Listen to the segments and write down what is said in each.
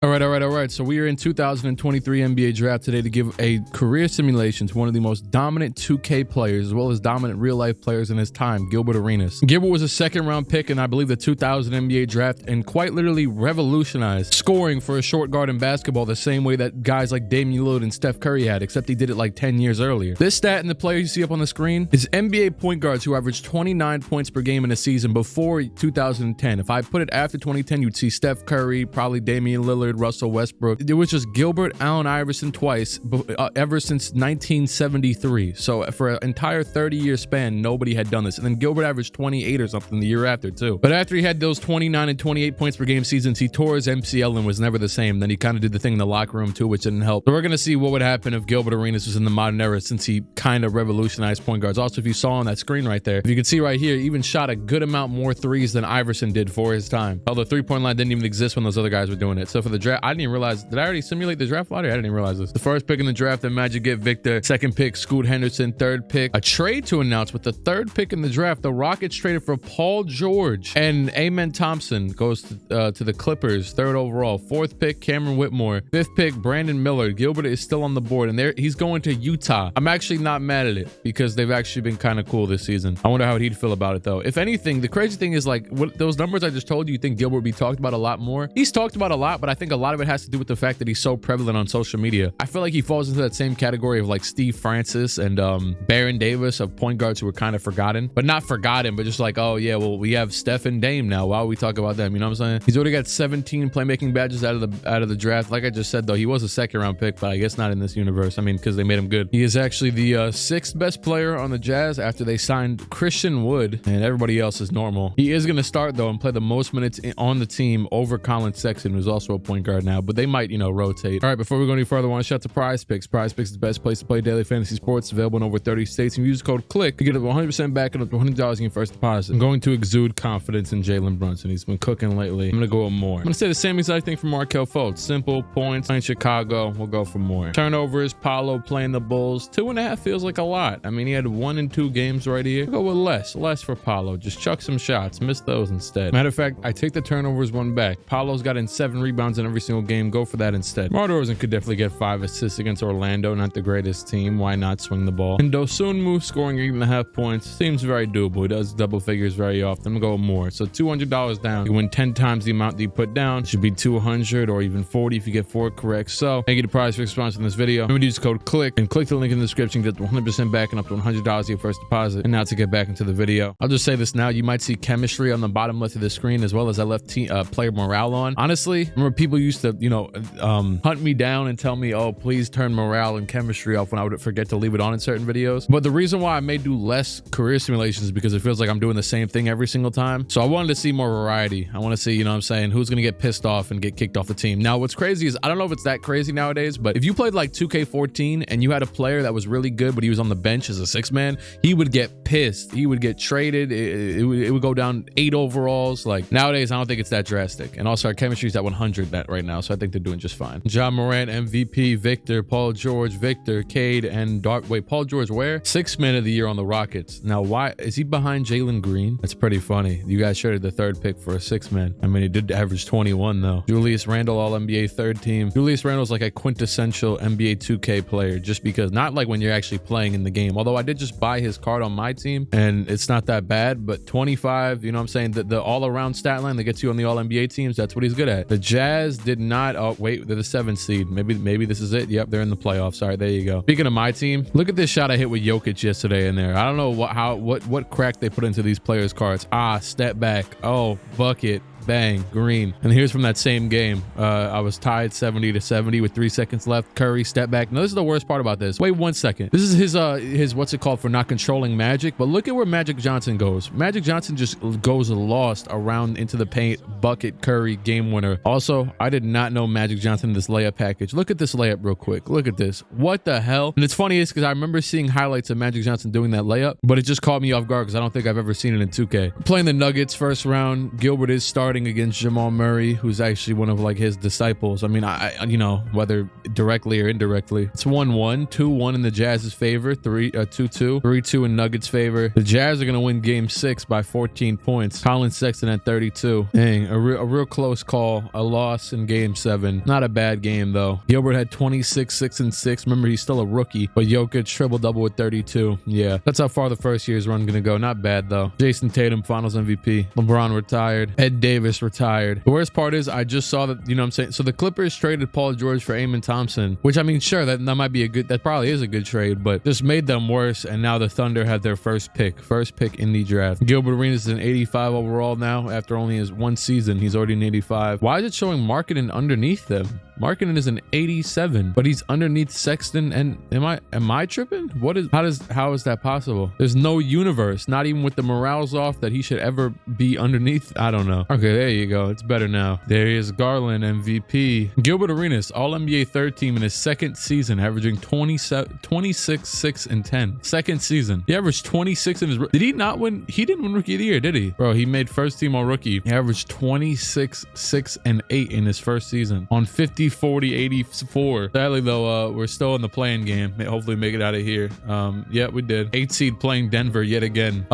All right. So we are in 2023 NBA draft today to give a career simulation to one of the most dominant 2K players, as well as dominant real life players in his time, Gilbert Arenas. Gilbert was a second round pick in, I believe, the 2000 NBA draft and quite literally revolutionized scoring for a short guard in basketball the same way that guys like Damian Lillard and Steph Curry had, except he did it like 10 years earlier. This stat and the player you see up on the screen is NBA point guards who averaged 29 points per game in a season before 2010. If I put it after 2010, you'd see Steph Curry, probably Damian Lillard, Russell Westbrook. It was just Gilbert, Allen Iverson twice, ever since 1973. So for an entire 30-year span, nobody had done this. And then Gilbert averaged 28 or something the year after too. But after he had those 29 and 28 points per game seasons, he tore his MCL and was never the same. Then he kind of did the thing in the locker room too, which didn't help. So we're going to see what would happen if Gilbert Arenas was in the modern era, since he kind of revolutionized point guards. Also, if you saw on that screen right there, if you can see right here, he even shot a good amount more threes than Iverson did for his time. Although the three-point line didn't even exist when those other guys were doing it. So for the draft, I didn't even realize, did I already simulate the draft lottery? I didn't even realize this. The first pick in the draft, the Magic get Victor. Second pick, Scoot Henderson. Third pick, a trade to announce with the third pick in the draft. The Rockets traded for Paul George, and Amen Thompson goes to the Clippers, third overall. Fourth pick, Cameron Whitmore. Fifth pick, Brandon Miller. Gilbert is still on the board, and he's going to Utah. I'm actually not mad at it because they've actually been kind of cool this season. I wonder how he'd feel about it though. If anything, the crazy thing is, like, what those numbers I just told you think Gilbert would be talked about a lot more. He's talked about a lot, but I think a lot of it has to do with the fact that he's so prevalent on social media. I feel like he falls into that same category of like Steve Francis and Baron Davis, of point guards who were kind of forgotten, but not forgotten, but just like, oh yeah, well, we have Steph and Dame now. Why would we talk about them? You know what I'm saying? He's already got 17 playmaking badges out of the draft. Like I just said though, he was a second round pick, but I guess not in this universe. I mean, because they made him good. He is actually the sixth best player on the Jazz after they signed Christian Wood, and everybody else is normal. He is going to start though and play the most minutes on the team over Colin Sexton, who's also a point guard now, but they might, you know, rotate. All right, before we go any further, I want to shout out to Prize Picks. Prize Picks is the best place to play daily fantasy sports. It's available in over 30 states. And use code CLIQUE to get up 100% back and up to $100 in your first deposit. I'm going to exude confidence in Jalen Brunson. He's been cooking lately. I'm going to go with more. I'm going to say the same exact thing for Markelle Fultz. Simple points in Chicago. We'll go for more. Turnovers, Paolo playing the Bulls. 2.5 feels like a lot. I mean, he had 1 and 2 games right here. We'll go with less for Paolo. Just chuck some shots. Miss those instead. Matter of fact, I take the turnovers one back. Paolo's got in 7 rebounds in every single game. Go for that instead. Mar DeRozan could definitely get 5 assists against Orlando. Not the greatest team. Why not swing the ball? And Dosunmu scoring even 1/2 points seems very doable. He does double figures very often. I'm gonna go more. So $200 down. You win 10 times the amount that you put down. It should be 200 or even 40 if you get 4 correct. So thank you to Prize for sponsoring this video. Remember to use code CLIQUE and click the link in the description. Get 100% back and up to $100 your first deposit. And now to get back into the video, I'll just say this now. You might see chemistry on the bottom left of the screen, as well as I left player morale on. Honestly, remember people used to, you know, hunt me down and tell me, oh, please turn morale and chemistry off when I would forget to leave it on in certain videos. But the reason why I may do less career simulations is because it feels like I'm doing the same thing every single time. So I wanted to see more variety. I want to see, you know what I'm saying, who's going to get pissed off and get kicked off the team. Now, what's crazy is, I don't know if it's that crazy nowadays, but if you played like 2K14 and you had a player that was really good, but he was on the bench as a 6-man, he would get pissed. He would get traded. It would go down 8 overalls. Like nowadays, I don't think it's that drastic. And also our chemistry is at 100 right now. So I think they're doing just fine. Ja Morant, MVP, Victor, Paul George, Victor, Cade, and Paul George where? 6th man of the year on the Rockets. Now, why is he behind Jalen Green? That's pretty funny. You guys traded the 3rd pick for a 6th man. I mean, he did average 21 though. Julius Randle, All-NBA 3rd team. Julius Randle's like a quintessential NBA 2K player, just because, not like when you're actually playing in the game. Although I did just buy his card on my team and it's not that bad, but 25, you know what I'm saying? The all-around stat line that gets you on the All-NBA teams, that's what he's good at. The Jazz did not, oh wait, they're the 7th seed. Maybe this is it. Yep, they're in the playoffs. All right, there you go. Speaking of my team, look at this shot I hit with Jokic yesterday in there. I don't know what crack they put into these players' cards. Step back. Oh, bucket. Bang, green. And here's from that same game. I was tied 70-70 with 3 seconds left. Curry, step back. Now, this is the worst part about this. Wait 1 second. This is his what's it called for not controlling Magic. But look at where Magic Johnson goes. Magic Johnson just goes lost around into the paint. Bucket, Curry, game winner. Also, I did not know Magic Johnson in this layup package. Look at this layup real quick. Look at this. What the hell? And it's funny is because I remember seeing highlights of Magic Johnson doing that layup, but it just caught me off guard because I don't think I've ever seen it in 2K. Playing the Nuggets first round. Gilbert is starting. guarding against Jamal Murray, who's actually one of like his disciples. I mean, I you know, whether directly or indirectly. It's 1-1, 2-1 in the Jazz's favor, 2-2, 3-2 in Nuggets' favor. The Jazz are gonna win Game 6 by 14 points. Colin Sexton at 32. Dang, a real close call. A loss in Game 7. Not a bad game though. Gilbert had 26, 6 and 6. Remember, he's still a rookie, but Jokic triple-double with 32. Yeah, that's how far the first year's run gonna go. Not bad though. Jason Tatum, Finals MVP. LeBron retired. Ed Davis retired. The worst part is I just saw that, you know what I'm saying? So the Clippers traded Paul George for Amen Thompson, which, I mean, sure, that might be a good, that probably is a good trade, but just made them worse. And now the Thunder have their first pick in the draft. Gilbert Arenas is an 85 overall now. After only his one season, he's already an 85. Why is it showing Markkanen underneath them? Markkanen is an 87, but he's underneath Sexton. And am I tripping? How is that possible? There's no universe, not even with the morals off, that he should ever be underneath. I don't know. Okay, there you go. It's better now. There is Garland, MVP. Gilbert Arenas, all NBA third team in his second season, averaging 26, 6 and 10. Second season. He averaged 26 in his, did he not win? He didn't win Rookie of the Year, did he? Bro, he made first team all rookie. He averaged 26, 6 and 8 in his first season on 50, 40, 84. Sadly though, we're still in the playing game. Hopefully make it out of here. Yeah, we did. 8 seed playing Denver yet again.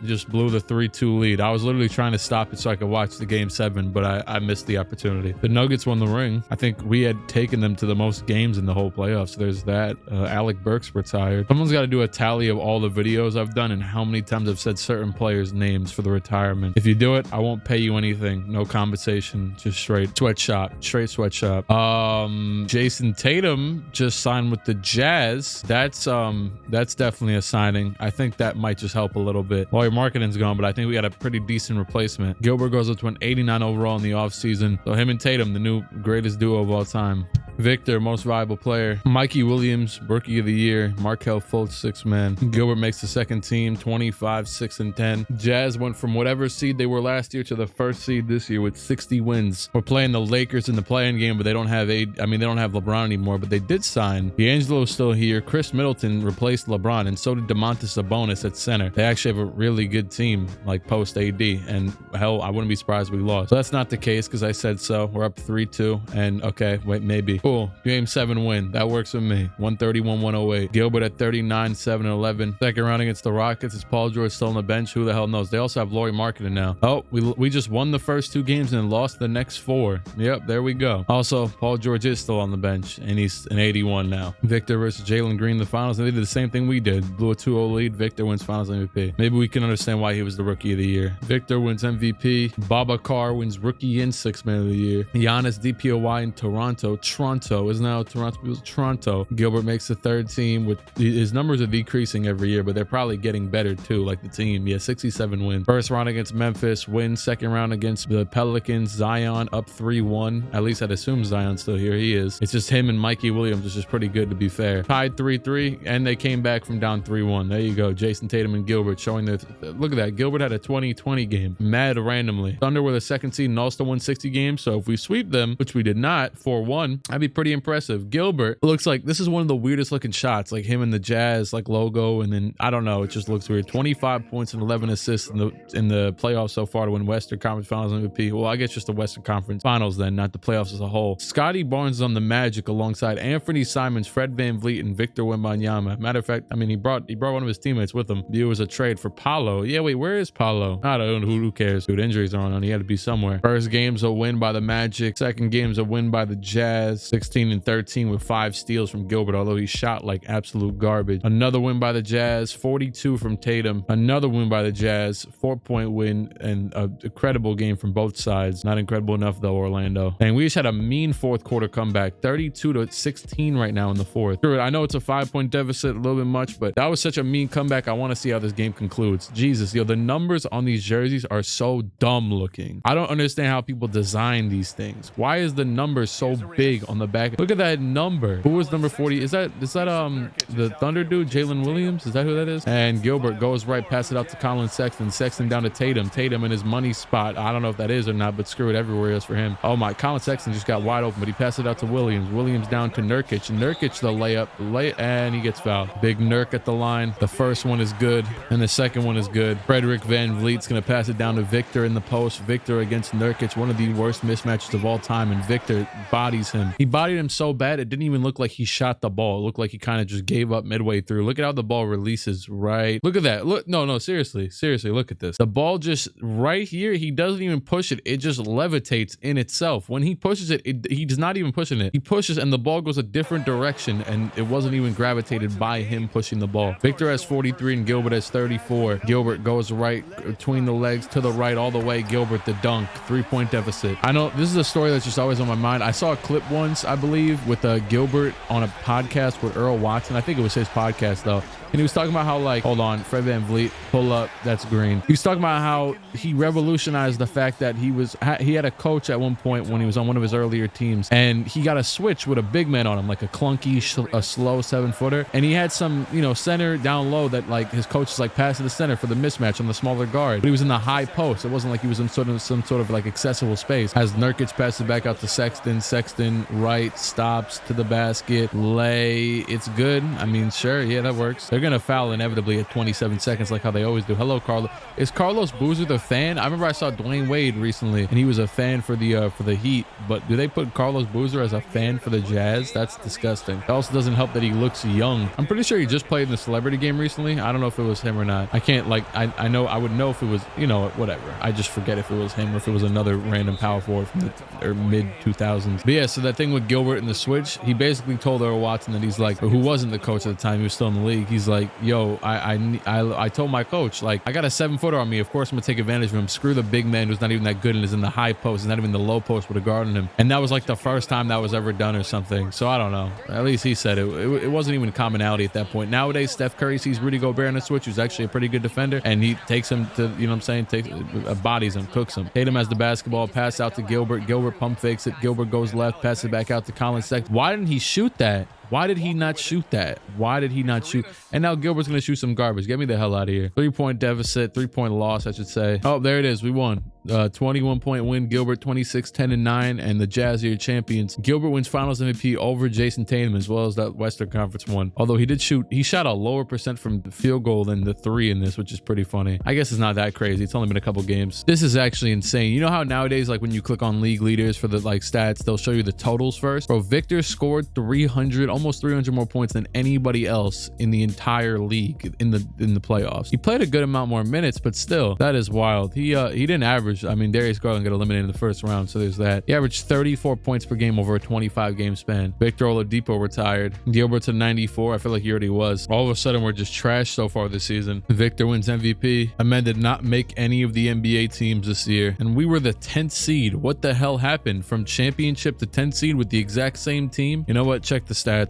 Just blew the 3-2 lead. I was literally trying to stop it so I could watch the Game 7, but I missed the opportunity. The Nuggets won the ring. I think we had taken them to the most games in the whole playoffs. So there's that. Alec Burks retired. Someone's got to do a tally of all the videos I've done and how many times I've said certain players' names for the retirement. If you do it, I won't pay you anything. No compensation. Just straight sweatshop. Straight sweatshop. Jason Tatum just signed with the Jazz. That's definitely a signing. I think that might just help a little bit. Well, your marketing's gone, but I think we got a pretty decent replacement. Gilbert goes up to an 89 overall in the offseason. So him and Tatum, the new greatest duo of all time. Victor, most valuable player. Mikey Williams, Rookie of the Year. Markelle Fultz, 6-man. Gilbert makes the second team, 25, 6 and 10. Jazz went from whatever seed they were last year to the first seed this year with 60 wins. We're playing the Lakers in the play-in game, but they don't have they don't have LeBron anymore, but they did sign. D'Angelo's still here. Chris Middleton replaced LeBron, and so did Domantas Sabonis at center. They actually have a really good team, like post AD, and hell, I wouldn't be surprised if we lost. So that's not the case because I said so. We're up 3-2, and okay, wait, maybe. Cool. Game 7 win. That works for me. 131-108. Gilbert at 39, 7 and 11. Second round against the Rockets. Is Paul George still on the bench? Who the hell knows? They also have Lauri Markkanen now. Oh, we just won the first 2 games and lost the next 4. Yep, there we go. Also, Paul George is still on the bench, and he's an 81 now. Victor versus Jalen Green in the finals, and they did the same thing we did. Blew a 2-0 lead. Victor wins finals MVP. Maybe we can understand why he was the Rookie of the Year. Victor wins MVP. Babacar wins Rookie and 6-man of the Year. Giannis DPOY in Toronto is now Toronto. Gilbert makes the third team. With his numbers are decreasing every year, but they're probably getting better too, like the team. Yeah, 67 wins. First round against Memphis, wins. Second round against the Pelicans. Zion up 3-1. At least I'd assume Zion's still here. He is. It's just him and Mikey Williams, which is pretty good to be fair. Tied 3-3, and they came back from down 3-1. There you go. Jason Tatum and Gilbert showing their, look at that. Gilbert had a 20-20 game. Mad randomly. Thunder were the second seed and also won 60 games. So if we sweep them, which we did not, 4-1, that'd be pretty impressive. Gilbert looks like this is one of the weirdest looking shots, like him and the Jazz like logo, and then I don't know, it just looks weird. 25 points and 11 assists in the playoffs so far to win Western Conference Finals MVP. Well, I guess just the Western Conference Finals then, not the playoffs as a whole. Scotty Barnes is on the Magic alongside Anthony Simons, Fred VanVleet, and Victor Wembanyama. Matter of fact, I mean, he brought one of his teammates with him. It was a trade for Paolo. Yeah, wait, where is Paolo? I don't know. Who cares? Dude, injuries are on. He had to be somewhere. First game's a win by the Magic. Second game's a win by the Jazz. 16 and 13 with 5 steals from Gilbert, although he shot like absolute garbage. Another win by the Jazz. 42 from Tatum. Another win by the Jazz. 4-point win and a incredible game from both sides. Not incredible enough though, Orlando. And we just had a mean fourth quarter comeback. 32-16 right now in the fourth. Sure, I know it's a 5-point deficit, a little bit much, but that was such a mean comeback. I want to see how this game concludes. Jesus, yo, the numbers on these jerseys are so dumb looking. I don't understand how people design these things. Why is the number so big on on the back. Look at that number. Who was number 40? Is that the Thunder dude, Jalen Williams? Is that who that is? And Gilbert goes right, pass it out to Colin Sexton. Sexton down to Tatum. Tatum in his money spot. I don't know if that is or not, but screw it, everywhere is for him. Oh my, Colin Sexton just got wide open, but he passed it out to Williams. Williams down to Nurkic. Nurkic the layup, and he gets fouled. Big Nurk at the line. The first one is good, and the second one is good. Frederick Van Vliet's gonna pass it down to Victor in the post. Victor against Nurkic, one of the worst mismatches of all time, and Victor bodies him. He bodied him so bad it didn't even look like he shot the ball. It looked like he kind of just gave up midway through. Look at how the ball releases right. Look at that. Look, no, seriously, look at this. The ball just right here, he doesn't even push it. It just levitates in itself. When he pushes it, he's not even pushing it. He pushes and the ball goes a different direction, and it wasn't even gravitated by him pushing the ball. Victor has 43 and Gilbert has 34. Gilbert goes right between the legs to the right all the way. Gilbert the dunk, 3-point deficit. I know this is a story that's just always on my mind. I saw a clip once, I believe, with Gilbert on a podcast with Earl Watson. I think it was his podcast though. And he was talking about how, like, hold on, Fred Van Vliet, pull up, that's green. He was talking about how he revolutionized the fact that he had a coach at one point when he was on one of his earlier teams, and he got a switch with a big man on him, like a clunky, a slow 7-footer. And he had some, center down low that, like, his coach is like, pass to the center for the mismatch on the smaller guard. But he was in the high post. It wasn't like he was in some sort of like accessible space. As Nurkic passes back out to Sexton. Sexton right, stops to the basket, lay. It's good. I mean, sure, yeah, that works. They're gonna foul inevitably at 27 seconds like how they always do. Hello, Carlos. Is Carlos Boozer the fan? I remember I saw Dwayne Wade recently and he was a fan for the Heat, but do they put Carlos Boozer as a fan for the Jazz? That's disgusting. It also doesn't help that he looks young. I'm pretty sure he just played in the celebrity game recently. I don't know if it was him or not. I can't, like, I know I would know if it was, whatever. I just forget if it was him or if it was another random power forward from the mid 2000s. But yeah, so that thing with Gilbert and the switch, he basically told Earl Watson that he's like, who wasn't the coach at the time, he was still in the league. He's like, yo, I told my coach, like, I got a 7-footer on me. Of course, I'm gonna take advantage of him. Screw the big man who's not even that good and is in the high post. He's not even the low post with a guard on him. And that was like the first time that was ever done or something. So I don't know. At least he said it wasn't even commonality at that point. Nowadays, Steph Curry sees Rudy Gobert on a switch, who's actually a pretty good defender, and he takes him to, bodies him, cooks him. Tatum has the basketball, pass out to Gilbert. Gilbert pump fakes it. Gilbert goes left, passes it back out to Colin Sexton. Why didn't he shoot that? Why did he not shoot that? Why did he not shoot? And now Gilbert's going to shoot some garbage. Get me the hell out of here. 3-point deficit, 3-point loss, I should say. Oh, there it is. We won. 21-point win. Gilbert 26-10-9, and the Jazz are your champions. Gilbert wins Finals MVP over Jason Tatum as well as that Western Conference one. Although he shot a lower percent from the field goal than the 3 in this, which is pretty funny. I guess it's not that crazy. It's only been a couple games. This is actually insane. You know how nowadays, like when you click on league leaders for the like stats, they'll show you the totals first. Bro, Victor scored almost 300 more points than anybody else in the entire league in the playoffs. He played a good amount more minutes, but still, that is wild. He didn't average. I mean, Darius Garland got eliminated in the first round, so there's that. He averaged 34 points per game over a 25-game span. Victor Oladipo retired. Gilbert's at 94. I feel like he already was. All of a sudden, we're just trash so far this season. Victor wins MVP. Ahmed did not make any of the NBA teams this year, and we were the 10th seed. What the hell happened? From championship to 10th seed with the exact same team? You know what? Check the stats.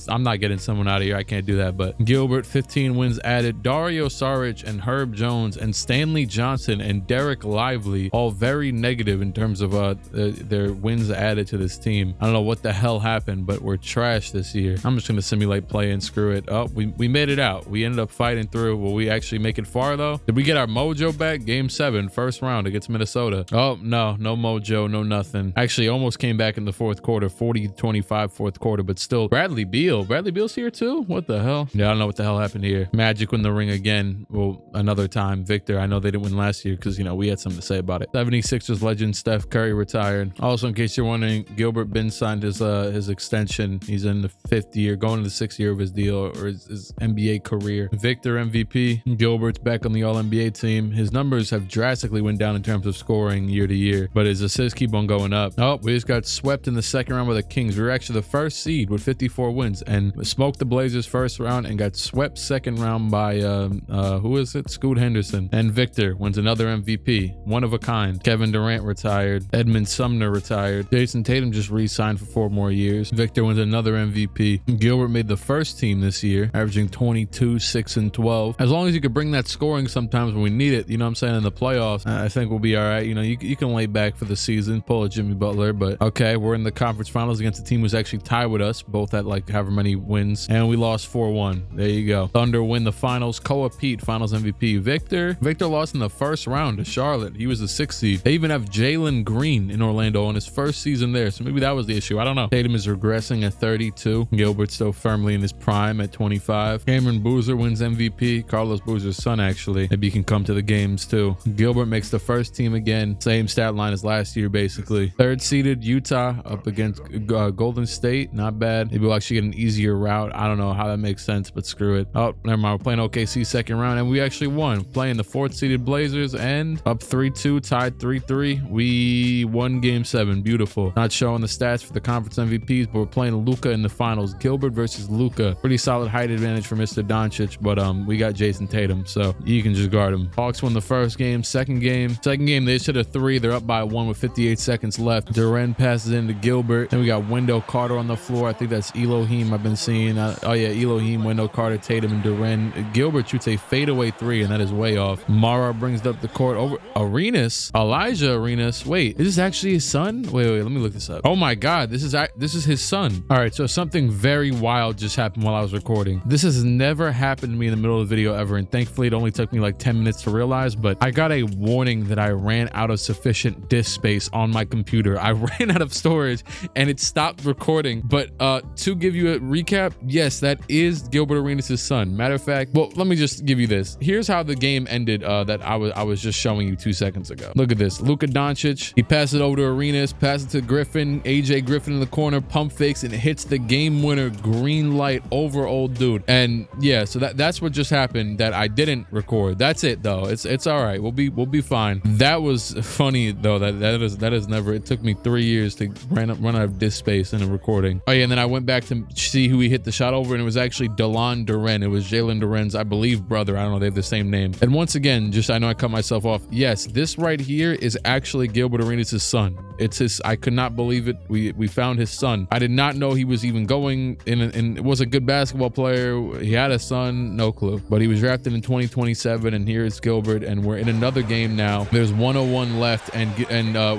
I'm not getting someone out of here. I can't do that. But Gilbert, 15 wins added. Dario Saric and Herb Jones and Stanley Johnson and Derek Lively, all very negative in terms of their wins added to this team. I don't know what the hell happened, but we're trash this year. I'm just going to simulate play and screw it. Oh, we made it out. We ended up fighting through. Will we actually make it far, though? Did we get our mojo back? Game 7, first round against Minnesota. Oh, no mojo, no nothing. Actually, almost came back in the fourth quarter, 40-25 fourth quarter, but still. Bradley Beal's here too? What the hell? Yeah, I don't know what the hell happened here. Magic win the ring again. Well, another time. Victor, I know they didn't win last year because, we had something to say about it. 76ers legend Steph Curry retired. Also, in case you're wondering, Gilbert Ben signed his extension. He's in the 5th year, going to the 6th year of his deal or his NBA career. Victor MVP. Gilbert's back on the All-NBA team. His numbers have drastically went down in terms of scoring year to year, but his assists keep on going up. Oh, we just got swept in the second round by the Kings. We were actually the first seed with with 54 wins and smoked the Blazers first round and got swept second round by who is it? Scoot Henderson. And Victor wins another MVP, one of a kind. Kevin Durant retired. Edmund Sumner retired. Jason Tatum just re-signed for 4 more years. Victor wins another MVP. Gilbert made the first team this year, averaging 22, 6, and 12. As long as you could bring that scoring sometimes when we need it, you know what I'm saying, in the playoffs, I think we'll be all right. You know, you can lay back for the season, pull a Jimmy Butler, but okay, we're in the conference finals against a team who's actually tied with us, both at like however many wins, and we lost 4-1. There you go. Thunder win the finals. Koa Pete, finals MVP. Victor lost in the first round to Charlotte. He was the 6th seed. They even have Jalen Green in Orlando on his first season there, so maybe that was the issue. I don't know. Tatum is regressing at 32. Gilbert still firmly in his prime at 25. Cameron Boozer wins MVP. Carlos Boozer's son, actually. Maybe he can come to the games too. Gilbert makes the first team again. Same stat line as last year, basically. 3rd seeded Utah up against Golden State. Not bad. Maybe we'll actually get an easier route. I don't know how that makes sense, but screw it. Oh, never mind. We're playing OKC second round, and we actually won. Playing the 4th seeded Blazers and up 3-2, tied 3-3. We won game 7. Beautiful. Not showing the stats for the conference MVPs, but we're playing Luka in the finals. Gilbert versus Luka. Pretty solid height advantage for Mr. Doncic, but we got Jason Tatum, so you can just guard him. Hawks won the first game. Second game, they hit a 3. They're up by 1 with 58 seconds left. Duren passes into Gilbert. Then we got Wendell Carter on the floor. I think that's Elohim I've been seeing. Oh yeah, Elohim, Wendell Carter, Tatum, and Duren. Gilbert shoots a fadeaway 3, and that is way off. Mara brings up the court over Elijah Arenas. Wait, is this actually his son? Wait, let me look this up. Oh my God, this is his son. All right, so something very wild just happened while I was recording. This has never happened to me in the middle of the video ever, and thankfully it only took me like 10 minutes to realize, but I got a warning that I ran out of sufficient disk space on my computer. I ran out of storage and it stopped recording. But to give you a recap, yes, that is Gilbert Arenas' son. Matter of fact, well, let me just give you this. Here's how the game ended that I was just showing you 2 seconds ago. Look at this. Luka Doncic, he passes it over to Arenas, passes it to Griffin, AJ Griffin in the corner, pump fakes, and it hits the game winner green light over old dude. And yeah, so that's what just happened that I didn't record. That's it though. It's all right. We'll be fine. That was funny though. That is never. It took me 3 years to run out of disk space in a recording. Oh yeah, and then I went back to see who he hit the shot over, and it was actually Delon Duren. It was Jalen Duren's, I believe, brother. I don't know. They have the same name. And once again, just I know I cut myself off. Yes, this right here is actually Gilbert Arenas' son. It's his. I could not believe it. We found his son. I did not know he was even going in, and was a good basketball player. He had a son, no clue. But he was drafted in 2027, and here is Gilbert, and we're in another game now. There's 101 left, and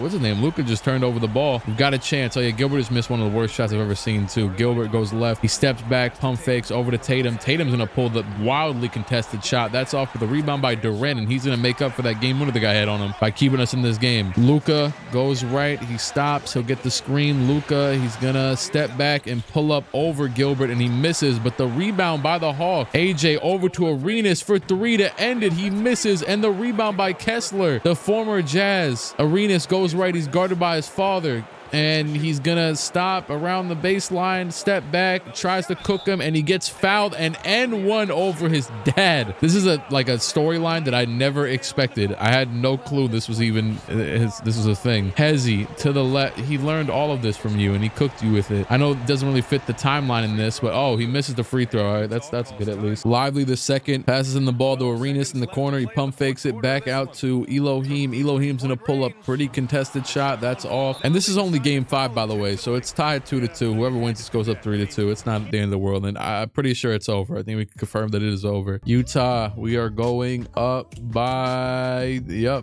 what's his name? Luka just turned over the ball. We've got a chance. Oh yeah, Gilbert has missed one of the worst shots I've ever seen too. Gilbert goes left. He steps back, pump fakes over to Tatum. Tatum's gonna pull the wildly contested shot. That's off with a rebound by Duren, and he's gonna make up for that game winner the guy had on him by keeping us in this game. Luka goes right. He stops. He'll get the screen. Luka, he's gonna step back and pull up over Gilbert, and he misses, but the rebound by the Hawk. AJ over to Arenas for 3 to end it. He misses, and the rebound by Kessler, the former Jazz. Arenas goes right. He's guarded by his father, and he's gonna stop around the baseline, step back, tries to cook him, and he gets fouled and N1 over his dad. This is like a storyline that I never expected. I had no clue this was even this was a thing. Hezzy to the left. He learned all of this from you, and he cooked you with it. I know it doesn't really fit the timeline in this, but oh, he misses the free throw. All right, that's good at least. Lively the second, passes in the ball to Arenas in the corner. He pump fakes it back out to Elohim. Elohim's gonna pull up, pretty contested shot. That's off. And this is only game 5, by the way, so it's tied 2-2. Whoever wins this goes up 3-2. It's not the end of the world, and I'm pretty sure it's over. I think we can confirm that it is over. Utah, we are going up by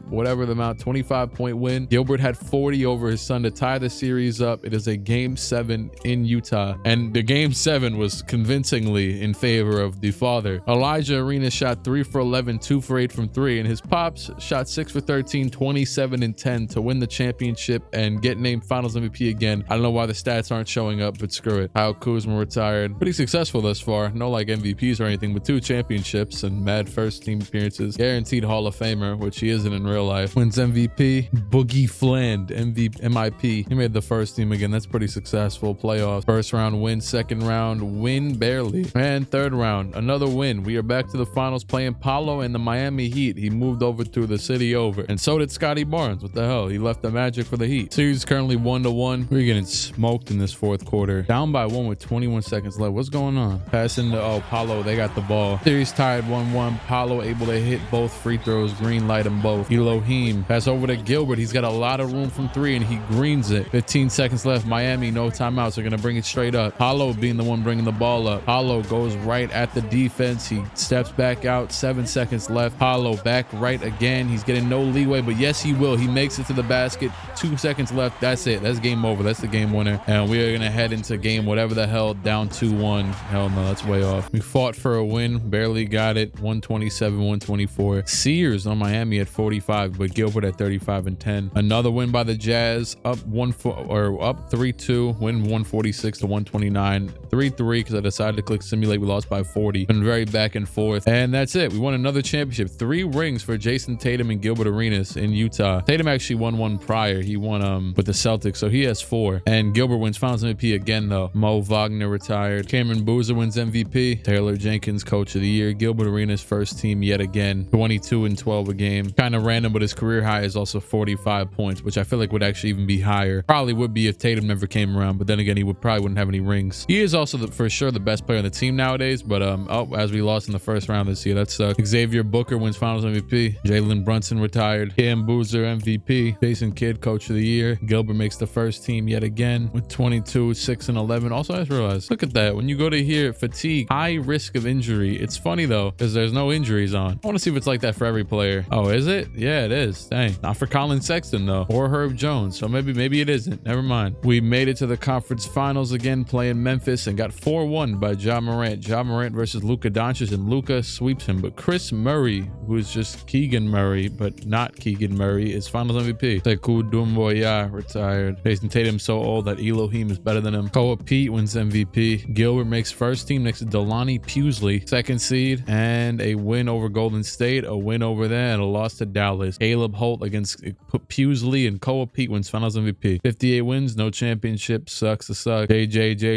whatever the amount, 25-point win. Gilbert had 40 over his son to tie the series up. It is a game 7 in Utah, and the game 7 was convincingly in favor of the father. Elijah Arenas shot 3 for 11, 2 for 8 from 3, and his pops shot 6 for 13, 27 and 10 to win the championship and get named finals MVP again. I don't know why the stats aren't showing up, but screw it. Kyle Kuzma retired. Pretty successful thus far. No like MVPs or anything, but 2 championships and mad first team appearances. Guaranteed Hall of Famer, which he isn't in real life. Wins MVP. Boogie Fland, MIP. He made the first team again. That's pretty successful. Playoffs. First round win. Second round win barely. And third round, another win. We are back to the finals playing Paolo and the Miami Heat. He moved over to the city over. And so did Scotty Barnes. What the hell? He left the Magic for the Heat. Series currently 1 1-1. We're getting smoked in this fourth quarter. Down by 1 with 21 seconds left. What's going on? Passing to Paulo. They got the ball. Series tied 1-1. Paulo able to hit both free throws. Green light them both. Elohim pass over to Gilbert. He's got a lot of room from 3 and he greens it. 15 seconds left. Miami, no timeouts. They're going to bring it straight up. Paulo being the one bringing the ball up. Paulo goes right at the defense. He steps back out. 7 seconds left. Paulo back right again. He's getting no leeway, but yes, he will. He makes it to the basket. 2 seconds left. That's it. That's game over. That's the game winner. And we are going to head into game whatever the hell, down 2-1. Hell no, that's way off. We fought for a win. Barely got it. 127-124. Sears on Miami at 45, but Gilbert at 35 and 10. Another win by the Jazz. Up 3-2. Win 146-129. 3-3 because I decided to click simulate. We lost by 40. Been very back and forth. And that's it. We won another championship. 3 rings for Jason Tatum and Gilbert Arenas in Utah. Tatum actually won one prior. He won with the Celtics, so he has 4. And Gilbert wins Finals MVP again though. Mo Wagner retired. Cameron Boozer wins MVP. Taylor Jenkins Coach of the Year. Gilbert Arenas first team yet again. 22 and 12 a game. Kind of random, but his career high is also 45 points, which I feel like would actually even be higher. Probably would be if Tatum never came around, but then again, he probably wouldn't have any rings. He is also for sure the best player on the team nowadays, but as we lost in the first round this year, that sucks. Xavier Booker wins Finals MVP. Jalen Brunson retired. Cam Boozer MVP. Jason Kidd Coach of the Year. Gilbert makes the first team yet again with 22, 6 and 11. Also, I just realized, look at that. When you go to here, fatigue, high risk of injury. It's funny though, because there's no injuries on. I want to see if it's like that for every player. Oh, is it? Yeah, it is. Dang. Not for Colin Sexton though, or Herb Jones. So maybe it isn't. Never mind. We made it to the conference finals again, playing Memphis, and got 4-1 by Ja Morant. Ja Morant versus Luka Doncic, and Luka sweeps him. But Chris Murray, who is just Keegan Murray, but not Keegan Murray, is Finals MVP. Sekou Doumbouya retired. Jason Tatum so old that Elohim is better than him. Koa Pete wins MVP. Gilbert makes first team next to Delani Pewsley, second seed, and a win over Golden State, a win over there, and a loss to Dallas. Caleb Holt against Pewsley, and Koa Pete wins Finals MVP. 58 wins, no championship. Sucks to suck. JJ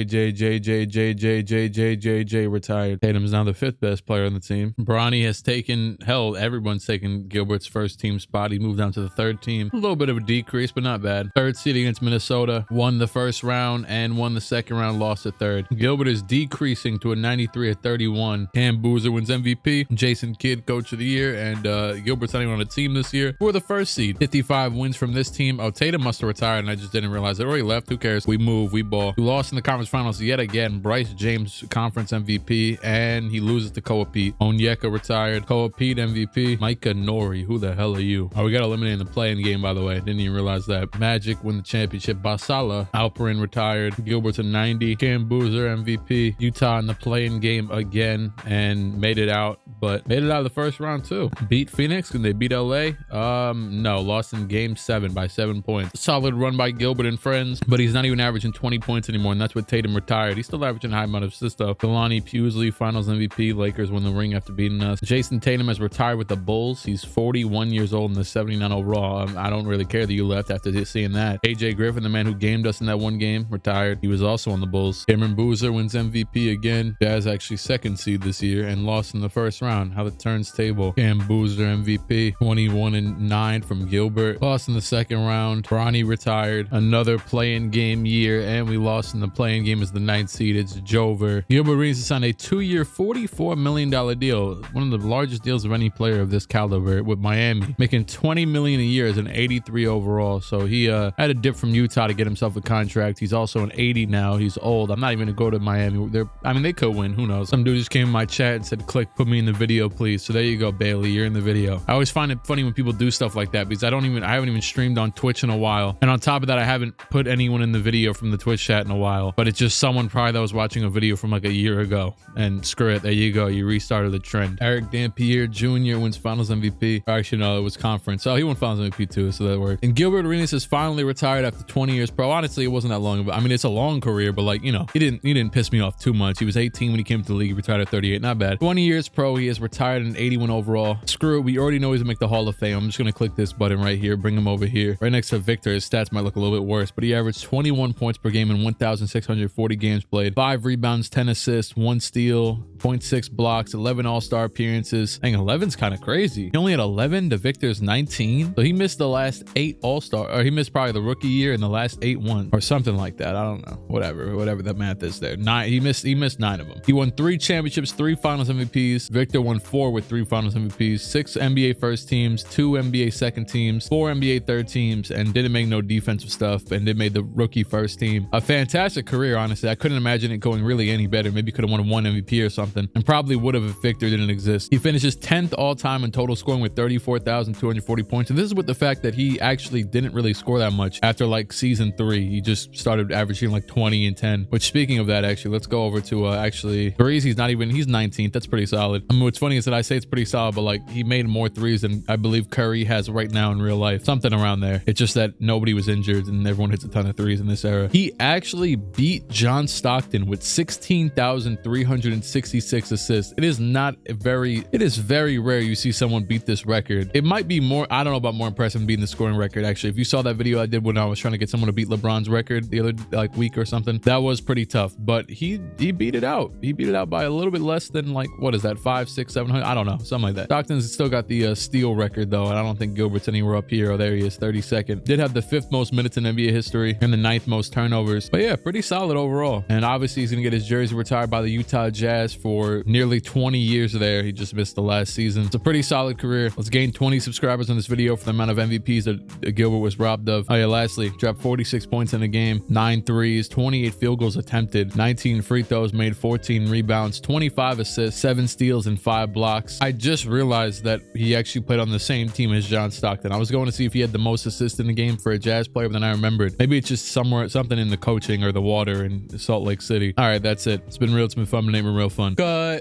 retired. Tatum's now the 5th best player on the team. Bronny has everyone's taken Gilbert's first team spot. He moved down to the 3rd team. A little bit of a decrease, but not bad. 3rd seed against Minnesota. Won the first round and won the second round, lost the 3rd. Gilbert is decreasing to a 93 at 31. Cam Boozer wins MVP. Jason Kidd Coach of the Year, and Gilbert's not even on the team this year. We're the 1st seed. 55 wins from this team. Oh, Tatum must have retired and I just didn't realize it. Already left. Who cares? We move, we ball. We lost in the conference finals yet again. Bryce James conference MVP, and he loses to Koa Pete. Onyeka retired. Koa Pete MVP. Micah Nori, who the hell are you? Oh, we got eliminated in the play-in game, by the way. Didn't even realize that. Magic win the championship. Basala Alperin retired. Gilbert to 90. Cam Boozer MVP. Utah in the play-in game again and made it out, but made it out of the first round too. Beat Phoenix. Can they beat LA? No, lost in game 7 by 7 points. Solid run by Gilbert and friends, but he's not even averaging 20 points anymore, and that's what Tatum retired. He's still averaging a high amount of assists though. Delani Pewsley Finals MVP. Lakers win the ring after beating us. Jason Tatum has retired with the Bulls. He's 41 years old and the 79 overall. I don't really care that you left after seeing that. AJ Griffin, the man who gamed us in that one game, retired. He was also on the Bulls. Cameron Boozer wins MVP again. Jazz actually 2nd seed this year and lost in the first round. How the turns table. Cam Boozer MVP. 21 and 9 from Gilbert. Lost in the second round. Bronny retired. Another play-in game year, and we lost in the play-in game as the 9th seed. It's Jover. Gilbert Arenas signed a 2-year, $44 million deal. One of the largest deals of any player of this caliber with Miami, making $20 million a year as an 83 overall. So he had a dip from Utah to get himself a contract. He's also an 80 now. He's old. I'm not even gonna go to Miami. They could win. Who knows? Some dude just came in my chat and said, "Click, put me in the video, please." So there you go, Bailey. You're in the video. I always find it funny when people do stuff like that because I haven't even streamed on Twitch in a while. And on top of that, I haven't put anyone in the video from the Twitch chat in a while. But it's just someone probably that was watching a video from like a year ago. And screw it. There you go. You restarted the trend. Eric Dampier Jr. wins Finals MVP. Or actually, no, it was conference. Oh, he won Finals MVP too, so that worked. And Gilbert Arenas is finally retired after 20 years pro. Honestly, it wasn't that long, but it's a long career, but like, he didn't piss me off too much. He was 18 when he came to the league. He retired at 38. Not bad. 20 years pro. He is retired in 81 overall. Screw it. We already know he's gonna make the Hall of Fame. I'm just gonna click this button right here, bring him over here. Right next to Victor. His stats might look a little bit worse, but he averaged 21 points per game in 1,640 games played. 5 rebounds, 10 assists, 1 steal, 0.6 blocks, 11 all-star appearances. Dang, 11's kind of crazy. He only had 11 to Victor's 19. So he missed the last 8 all-star, or he missed probably the rookie year and the last 8 won, or something like that. I don't know. Whatever that math is there. He missed 9 of them. He won 3 championships, 3 finals MVPs. Victor won 4 with 3 finals MVPs, 6 NBA first teams, 2 NBA second teams, 4 NBA third teams, and didn't make no defensive stuff, and then made the rookie first team. A fantastic career, honestly. I couldn't imagine it going really any better. Maybe could have won 1 MVP or something, and probably would have if Victor didn't exist. He finishes 10th all time in total scoring with 34,240 points. And this is with the fact that he actually didn't really score that much after like season 3. He just started averaging like 20 and 10, which speaking of that, actually, let's go over to actually threes. He's 19th. That's pretty solid. I mean, what's funny is that I say it's pretty solid, but like he made more threes than I believe Curry has right now in real life. Something around there. It's just that nobody was injured and everyone hits a ton of threes in this era. He actually beat John Stockton with 16,366 assists. It is very rare you see someone beat this record. It might be more, I don't know about more impressive than beating the scoring record. Actually, if you saw that video I did when I was trying to get someone to beat LeBron's record the other like week or something, that was pretty tough, but he beat it out. He beat it out by a little bit less than like, what is that, 500, 600, 700? I don't know, something like that. Stockton's still got the steal record though, and I don't think Gilbert's anywhere up here. Oh, there he is, 32nd. Did have the 5th most minutes in NBA history and the 9th most turnovers, but yeah, pretty solid overall. And obviously he's gonna get his jersey retired by the Utah Jazz for nearly 20 years there. He just missed the last season. It's a pretty solid career. Let's gain 20 subscribers on this video for the amount of MVPs that Gilbert was robbed of. Oh yeah, lastly, dropped 46 points in a game, 9 threes, 28 field goals attempted, 19 free throws made, 14 rebounds, 25 assists, 7 steals, and 5 blocks. I just realized that he actually played on the same team as John Stockton. I was going to see if he had the most assists in the game for a Jazz player, but then I remembered maybe it's just something in the coaching or the water in Salt Lake City. All right, that's it. It's been real. It's been fun. My name is Real Fun. Cut.